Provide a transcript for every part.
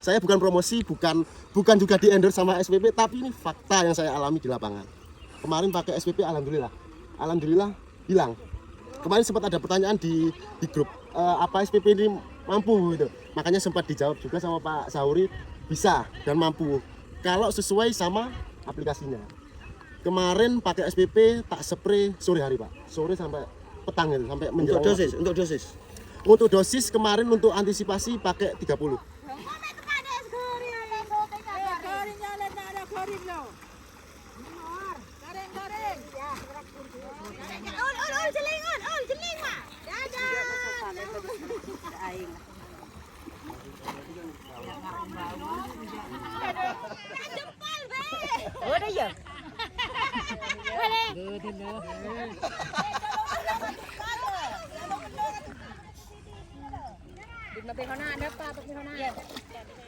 Saya bukan promosi, bukan juga di endorse sama SPP, tapi ini fakta yang saya alami di lapangan. Kemarin pakai SPP, alhamdulillah hilang. Kemarin sempat ada pertanyaan di grup, apa SPP ini mampu gitu. Makanya sempat dijawab juga sama Pak Sauri, bisa dan mampu kalau sesuai sama aplikasinya. Kemarin pakai SPP tak spray sore hari Pak, sore sampai petang gitu, sampai menjelang. Untuk dosis kemarin untuk antisipasi pakai 30.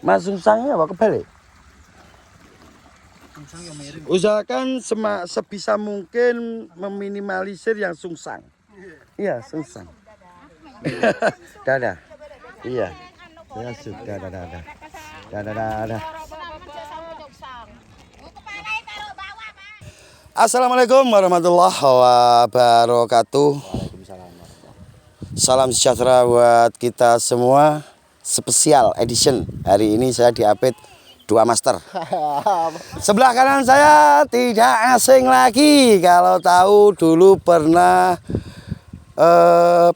Mas sungsangnya apa kebalik? Usahakan sebisa mungkin meminimalisir yang sungsang. Iya, sungsang. Dadah. Iya. Ya sudah, dadah. Dadah. Assalamualaikum warahmatullahi wabarakatuh. Salam sejahtera buat kita semua. Spesial edition. Hari ini saya diapit 2 master. Sebelah kanan saya tidak asing lagi. Kalau tahu dulu pernah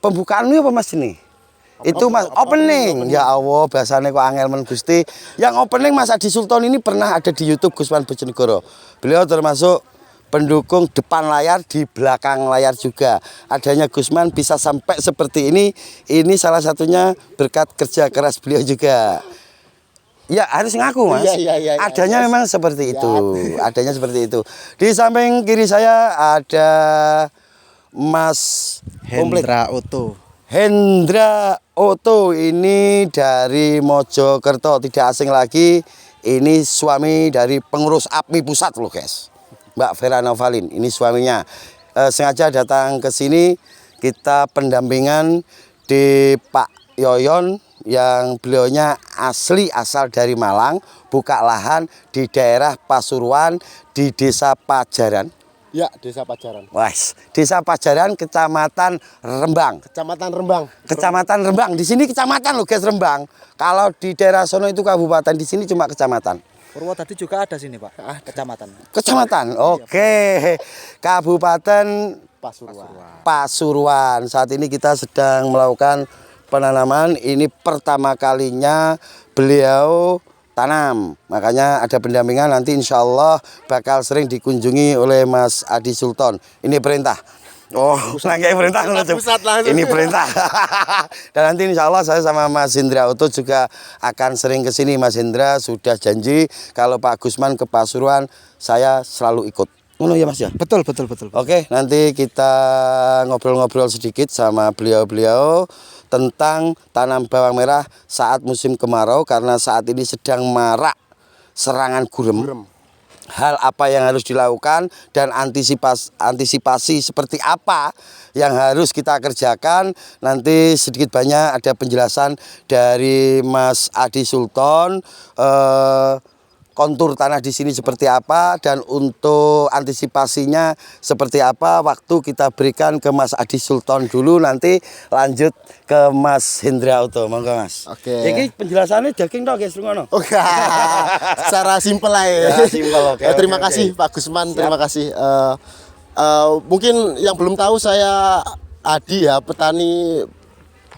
pembukaan ini apa Mas ini? Itu Mas opening. Ya Allah, bahasanya kok angel men Gusti. Yang opening Mas Adi Sultan ini pernah ada di YouTube Gusman Bojonegoro. Beliau termasuk pendukung depan layar, di belakang layar juga. Adanya Gusman bisa sampai seperti ini salah satunya berkat kerja keras beliau juga. Ya harus ngaku Mas. Iya, adanya memang seperti itu. Adanya seperti itu. Di samping kiri saya ada Mas Hendra Oto. Hendra Oto ini dari Mojokerto, tidak asing lagi. Ini suami dari pengurus APMI pusat loh guys. Mbak Vera Novalin, ini suaminya. Sengaja datang ke sini, kita pendampingan di Pak Yoyon yang beliaunya asal dari Malang, buka lahan di daerah Pasuruan di Desa Pajaran. Ya, Desa Pajaran. Wes, Desa Pajaran, Kecamatan Rembang. Kecamatan Rembang. Di sini kecamatan loh guys, Rembang. Kalau di daerah sono itu kabupaten, di sini cuma kecamatan. Purwodadi juga ada sini Pak, kecamatan. Kecamatan, oke. Kabupaten Pasuruan. Saat ini kita sedang melakukan penanaman. Ini pertama kalinya beliau tanam. Makanya ada pendampingan, nanti insya Allah bakal sering dikunjungi oleh Mas Adi Sultan. Ini perintah. Oh, kayak perintah ini perintah. Dan nanti insya Allah saya sama Mas Hendra Oto juga akan sering ke sini. Mas Hendra sudah janji kalau Pak Gusman ke Pasuruan saya selalu ikut. Oh ya Mas ya. Betul. Oke, nanti kita ngobrol-ngobrol sedikit sama beliau-beliau tentang tanam bawang merah saat musim kemarau, karena saat ini sedang marak serangan gurem. Hal apa yang harus dilakukan dan antisipasi seperti apa yang harus kita kerjakan, nanti sedikit banyak ada penjelasan dari Mas Adi Sultan, kontur tanah di sini seperti apa, dan untuk antisipasinya seperti apa. Waktu kita berikan ke Mas Adi Sultan dulu, nanti lanjut ke Mas Hendra Oto. Monggo Mas. Oke. Ini penjelasannya daging dong guys, ngono. Oke. Secara simpel lah ya. Simpel, oke. Terima kasih Pak Gusman, terima kasih. Mungkin yang belum tahu, saya Adi ya, petani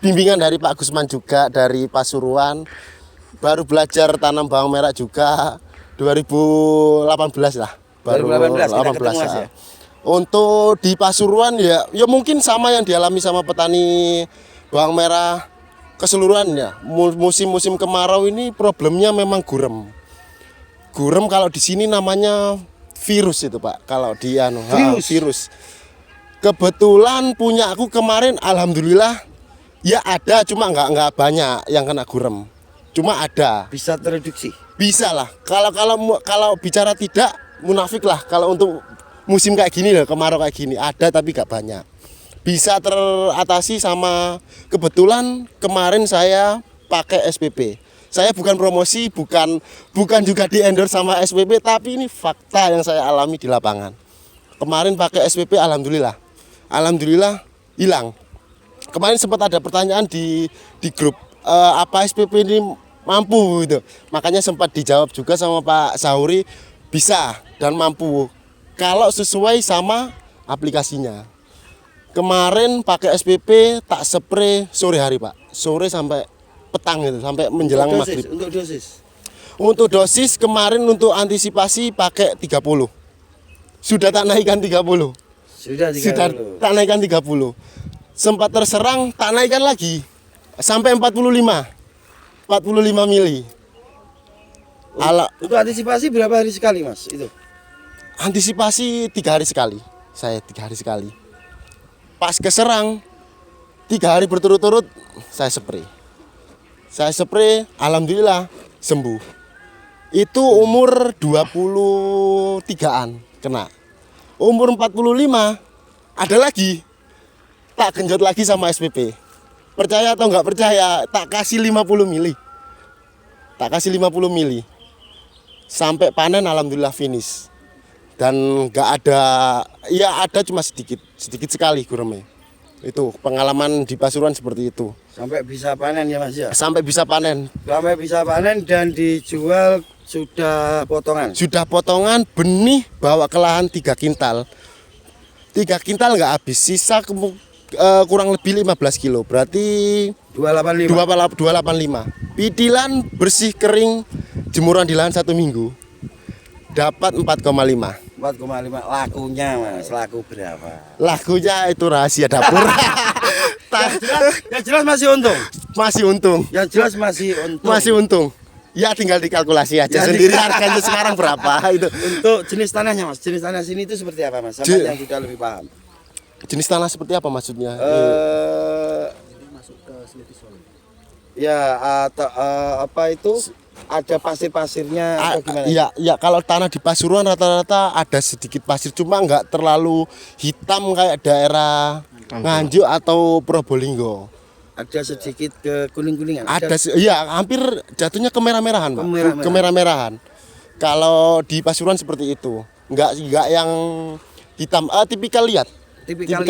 bimbingan dari Pak Gusman juga dari Pasuruan. Baru belajar tanam bawang merah juga 2018 lah. Baru 2018 ya. Untuk di Pasuruan ya mungkin sama yang dialami sama petani bawang merah keseluruhan ya. Musim-musim kemarau ini problemnya memang gurem. Gurem kalau di sini namanya virus itu Pak. Kalau di virus. Kebetulan punya aku kemarin alhamdulillah ya ada, cuma nggak banyak yang kena gurem. Cuma ada. Bisa tereduksi. Bisa lah. Kalau bicara tidak munafik lah. Kalau untuk musim kayak gini loh, kemarau kayak gini ada tapi gak banyak. Bisa teratasi sama, kebetulan kemarin saya pakai SPP. Saya bukan promosi, bukan juga di endorse sama SPP, tapi ini fakta yang saya alami di lapangan. Kemarin pakai SPP, alhamdulillah hilang. Kemarin sempat ada pertanyaan di grup, apa SPP ini mampu gitu. Makanya sempat dijawab juga sama Pak Sahuri, bisa dan mampu kalau sesuai sama aplikasinya. Kemarin pakai SPP tak spray sore hari Pak, sore sampai petang gitu, sampai menjelang maghrib. Untuk dosis kemarin untuk antisipasi pakai 30. Sudah tak naikkan 30. Sudah tak naikkan 30. Sempat terserang tak naikkan lagi sampai 45 mili. Untuk antisipasi berapa hari sekali Mas itu? Antisipasi 3 hari sekali. Saya 3 hari sekali. Pas keserang 3 hari berturut-turut saya spray, alhamdulillah sembuh. Itu umur 23-an kena. Umur 45 ada lagi. Tak genjot lagi sama SPP. Percaya atau enggak percaya, tak kasih 50 mili. Sampai panen alhamdulillah finish. Dan enggak ada, ya ada cuma sedikit sekali gurame. Itu pengalaman di Pasuruan seperti itu. Sampai bisa panen ya Mas ya? Sampai bisa panen Dan dijual sudah potongan? Sudah potongan, benih bawa ke lahan 3 kintal. 3 kintal enggak habis, sisa kurang lebih 15 kilo. Berarti 285. Pitilan bersih kering, jemuran di lahan 1 minggu. Dapat 4,5. Lakunya Mas, laku berapa? Lakunya itu rahasia dapur. Yang jelas masih untung. Masih untung. Ya tinggal dikalkulasi aja sendiri harganya sekarang berapa itu. Untuk jenis tanahnya Mas, jenis tanah sini itu seperti apa Mas? Sama yang sudah lebih paham. Jenis tanah seperti apa maksudnya? Ya atau apa itu? Ada pasir-pasirnya atau gimana? Iya, kalau tanah di Pasuruan rata-rata ada sedikit pasir, cuma nggak terlalu hitam kayak daerah Nganjuk atau Probolinggo. Ada sedikit ke kuning-kuningan. Iya, hampir jatuhnya kemerah-merahan, Pak. Kemerah-merahan. Kalau di Pasuruan seperti itu, nggak yang hitam. Tipikal liat. Lebih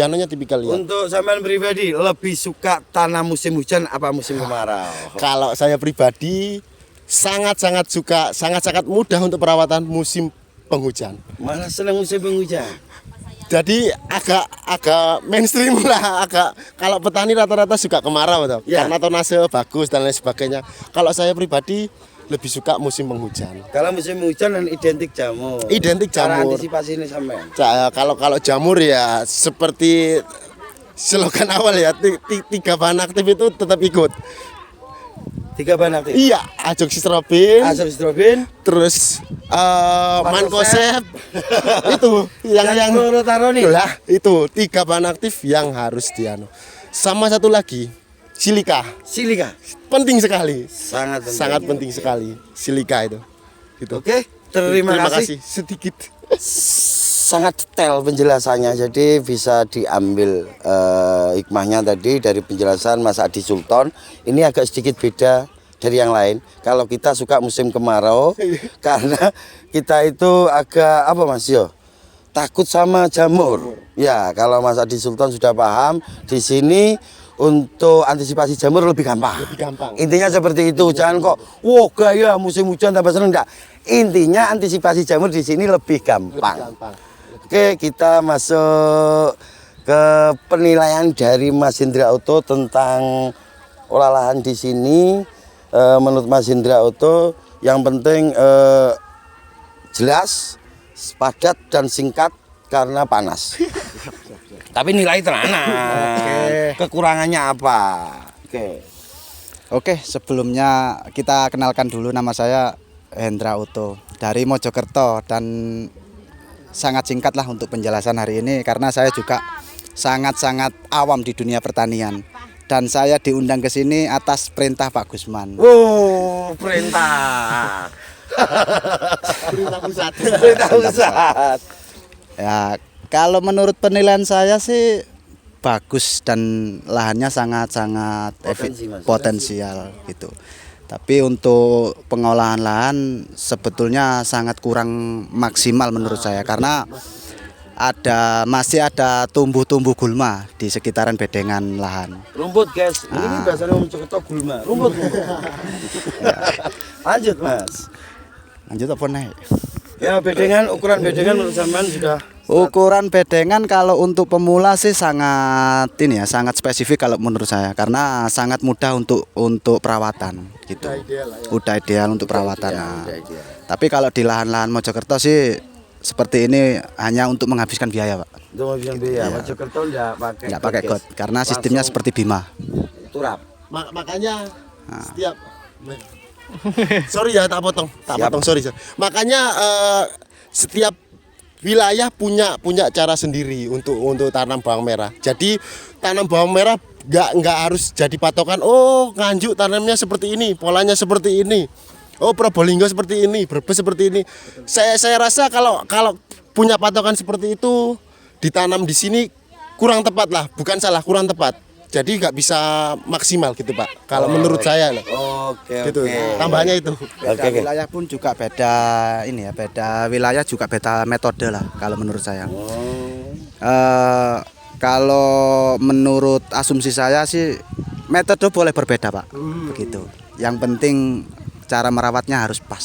anunya tipikal liat. Untuk sampean pribadi lebih suka tanam musim hujan apa musim kemarau? Kalau saya pribadi sangat-sangat suka, sangat-sangat mudah untuk perawatan musim penghujan. Malah senang musim penghujan. Jadi agak mainstream lah, kalau petani rata-rata suka kemarau toh, ya. Karena tonase bagus dan lain sebagainya. Kalau saya pribadi lebih suka musim penghujan. Kalau musim hujan dan identik jamur. Cara antisipasi ini sampean. Kalau jamur ya seperti slogan awal ya, 3 bahan aktif itu tetap ikut. 3 bahan aktif. Iya, azoxystrobin, terus mancozeb. Itu yang lah itu 3 bahan aktif yang harus sama satu lagi silika penting sekali, sangat penting sekali silika itu gitu. Oke, terima kasih sedikit. Sangat detail penjelasannya, jadi bisa diambil hikmahnya tadi dari penjelasan Mas Adi Sultan. Ini agak sedikit beda dari yang lain. Kalau kita suka musim kemarau karena kita itu agak apa Mas Yo? Takut sama jamur. Ya, kalau Mas Adi Sultan sudah paham, di sini untuk antisipasi jamur lebih gampang. Intinya seperti itu. Jangan kok, wah gaya musim hujan tambah seneng, enggak. Intinya antisipasi jamur di sini lebih gampang. Oke, kita masuk ke penilaian dari Mas Indra Auto tentang olahan di sini. Menurut Mas Indra Auto, yang penting jelas, padat dan singkat karena panas. Tapi nilai tenanan. Kekurangannya apa? Oke, sebelumnya kita kenalkan dulu, nama saya Hendra Auto dari Mojokerto, dan sangat singkat lah untuk penjelasan hari ini karena saya juga sangat-sangat awam di dunia pertanian. Dan saya diundang ke sini atas perintah Pak Gusman. Oh, perintah. Perintah pusat. Ya, kalau menurut penilaian saya sih bagus dan lahannya sangat-sangat potensial gitu. Tapi untuk pengolahan lahan sebetulnya sangat kurang maksimal menurut saya karena masih ada tumbuh-tumbuh gulma di sekitaran bedengan lahan. Rumput guys, ini biasanya Mojokerto gulma, rumput. Lanjut mas. Lanjut apa naik? Ya bedengan, ukuran bedengan menurut sampean sudah. Ukuran bedengan kalau untuk pemula sih sangat sangat spesifik kalau menurut saya karena sangat mudah untuk perawatan gitu. Udah ideal untuk perawatan. Nah, tapi kalau di lahan-lahan Mojokerto sih seperti ini hanya untuk menghabiskan biaya, Pak. Untuk menghabiskan biaya. Mojokerto enggak pakai got karena sistemnya seperti Bima. Turap. Makanya setiap sorry ya tak potong, sorry. Makanya setiap wilayah punya cara sendiri untuk tanam bawang merah. Jadi tanam bawang merah nggak harus jadi patokan. Oh Nganjuk tanamnya seperti ini, polanya seperti ini. Oh Probolinggo seperti ini, Brebes seperti ini. Saya rasa kalau punya patokan seperti itu ditanam di sini kurang tepat lah, bukan salah, kurang tepat. Jadi nggak bisa maksimal gitu Pak. Kalau menurut saya loh. Oke. Gitu. Tambahannya itu. Beda wilayah pun juga beda beda wilayah juga beda metode lah kalau menurut saya. Kalau menurut asumsi saya sih metode boleh berbeda Pak. Begitu. Yang penting cara merawatnya harus pas.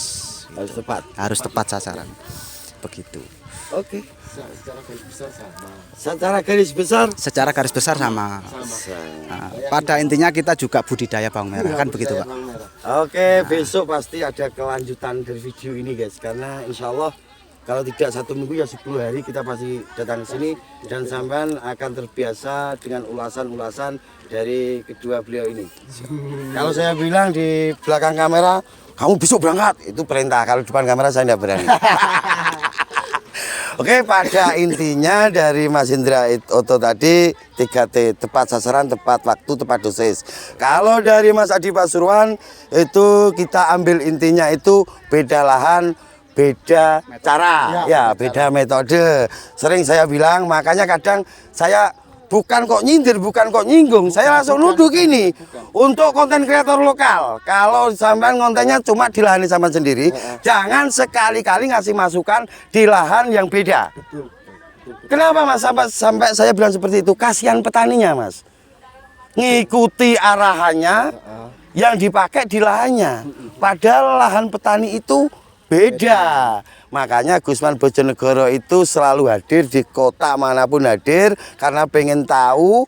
Harus tepat sasaran. Begitu. Oke. Secara garis besar sama. Nah, pada intinya kita juga budidaya bawang merah kan begitu Pak. Oke, besok pasti ada kelanjutan dari video ini guys, karena insya Allah kalau tidak 1 minggu ya 10 hari kita pasti datang ke sini dan sampean akan terbiasa dengan ulasan-ulasan dari kedua beliau ini. Kalau saya bilang di belakang kamera, kamu besok berangkat, itu perintah. Kalau depan kamera saya tidak berani. Oke, pada intinya dari Mas Hendra Oto tadi 3T, tepat sasaran, tepat waktu, tepat dosis. Kalau dari Mas Adi Pasuruan itu kita ambil intinya itu beda lahan, beda cara, ya beda metode. Sering saya bilang, makanya kadang saya bukan kok nyindir, bukan kok nyinggung, saya langsung nuduh gini. Untuk konten kreator lokal, kalau sampean kontennya cuma di lahan sama sendiri, jangan sekali-kali ngasih masukan di lahan yang beda. Kenapa Mas sampai saya bilang seperti itu? Kasihan petaninya Mas, ngikuti arahannya yang dipakai di lahannya, padahal lahan petani itu beda. Makanya Gusman Bojonegoro itu selalu hadir di kota manapun hadir karena pengen tahu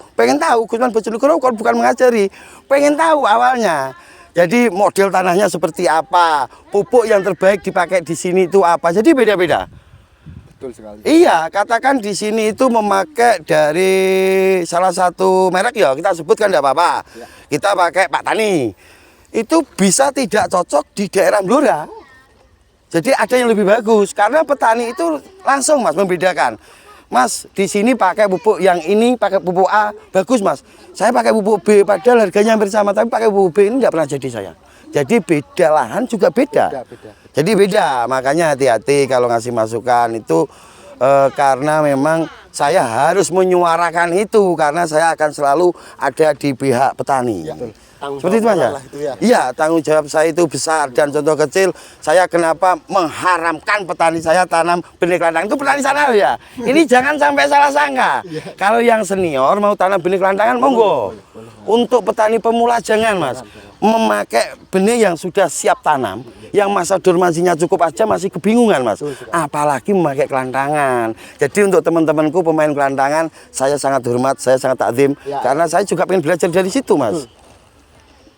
Gusman Bojonegoro bukan mengajari, pengen tahu awalnya. Jadi model tanahnya seperti apa, pupuk yang terbaik dipakai di sini itu apa. Jadi beda-beda. Betul sekali. Iya, katakan di sini itu memakai dari salah satu merek ya kita sebutkan tidak apa-apa. Kita pakai Pak Tani. Itu bisa tidak cocok di daerah Blora. Jadi ada yang lebih bagus karena petani itu langsung Mas membedakan. Mas di sini pakai pupuk yang ini, pakai pupuk A bagus Mas. Saya pakai pupuk B padahal harganya hampir sama tapi pakai pupuk B ini nggak pernah jadi saya. Jadi beda lahan juga beda. Jadi beda, makanya hati-hati kalau ngasih masukan itu karena memang saya harus menyuarakan itu karena saya akan selalu ada di pihak petani. Seperti itu Mas ya? Iya, tanggung jawab saya itu besar dan contoh kecil saya kenapa mengharamkan petani saya tanam benih kelantangan itu petani sana ya. Ini jangan sampai salah sangka. Kalau yang senior mau tanam benih kelantangan monggo. Untuk petani pemula jangan Mas. Memakai benih yang sudah siap tanam, yang masa dormansinya cukup aja masih kebingungan Mas. Apalagi memakai kelantangan. Jadi untuk teman-temanku pemain kelantangan saya sangat hormat, saya sangat takzim karena saya juga pengen belajar dari situ Mas.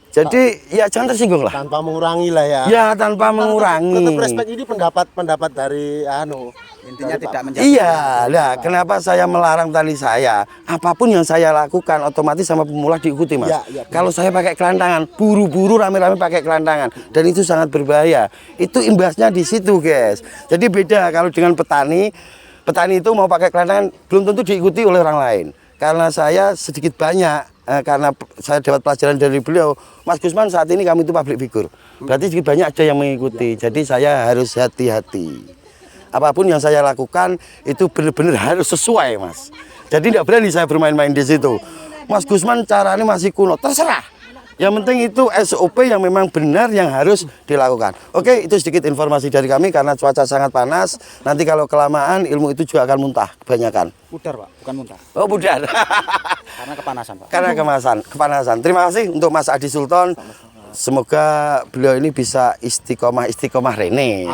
Jadi ya jangan tersinggung lah. Tanpa mengurangi lah ya. Ya tanpa mengurangi. Tetap respect ini pendapat dari Intinya tidak menjadi. Iya, nah kenapa saya melarang tani saya? Apapun yang saya lakukan otomatis sama pemula diikuti Mas. Kalau saya pakai kelantangan, buru-buru rame-rame pakai kelantangan dan itu sangat berbahaya. Itu imbasnya di situ guys. Jadi beda kalau dengan petani itu mau pakai kelantangan belum tentu diikuti oleh orang lain. Karena saya sedikit banyak karena saya dapat pelajaran dari beliau, Mas Gusman saat ini kami itu public figure. Berarti sedikit banyak ada yang mengikuti. Jadi saya harus hati-hati. Apapun yang saya lakukan itu benar-benar harus sesuai Mas. Jadi tidak berani saya bermain-main di situ. Mas Gusman caranya masih kuno, terserah. Yang penting itu SOP yang memang benar yang harus dilakukan. Oke, itu sedikit informasi dari kami karena cuaca sangat panas. Nanti kalau kelamaan ilmu itu juga akan muntah kebanyakan. Pudar Pak, bukan muntah. Oh, pudar. Karena kepanasan Pak. Karena kepanasan. Terima kasih untuk Mas Adi Sultan. Semoga beliau ini bisa istiqomah Rene.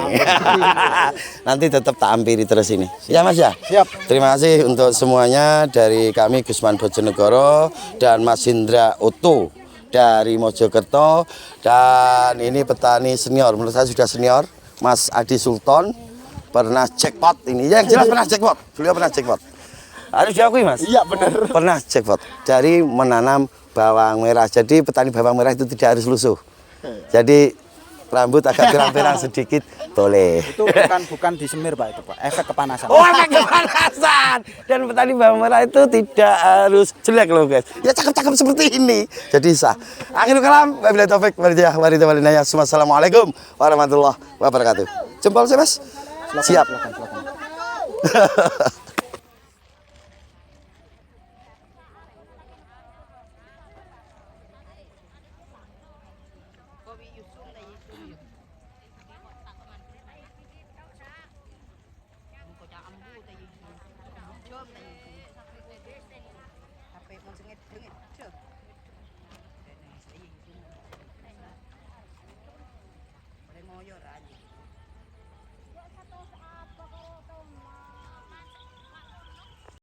Nanti tetap tak ampiri terus ini. Ya Mas ya. Siap. Terima kasih untuk semuanya dari kami Gusman Bojonegoro dan Mas Indra Oto dari Mojokerto, dan ini petani senior, menurut saya sudah senior, Mas Adi Sultan pernah jackpot ini, yang jelas pernah jackpot, beliau pernah jackpot. Harus diakui Mas. Iya benar. Pernah jackpot dari menanam bawang merah. Jadi petani bawang merah itu tidak harus lusuh. Jadi rambut agak pirang-pirang sedikit boleh. Itu bukan disemir Pak, itu Pak. Efek kepanasan. Oh, efek kepanasan. Dan petani bawang merah itu tidak harus jelek loh guys. Ya cakep-cakep seperti ini. Jadi sah. Akhirul kalam, wabillahi taufik wal hidayah. Assalamualaikum warahmatullahi wabarakatuh. Jempol sih Mas. Siap. Sampai mau sengit-sengit.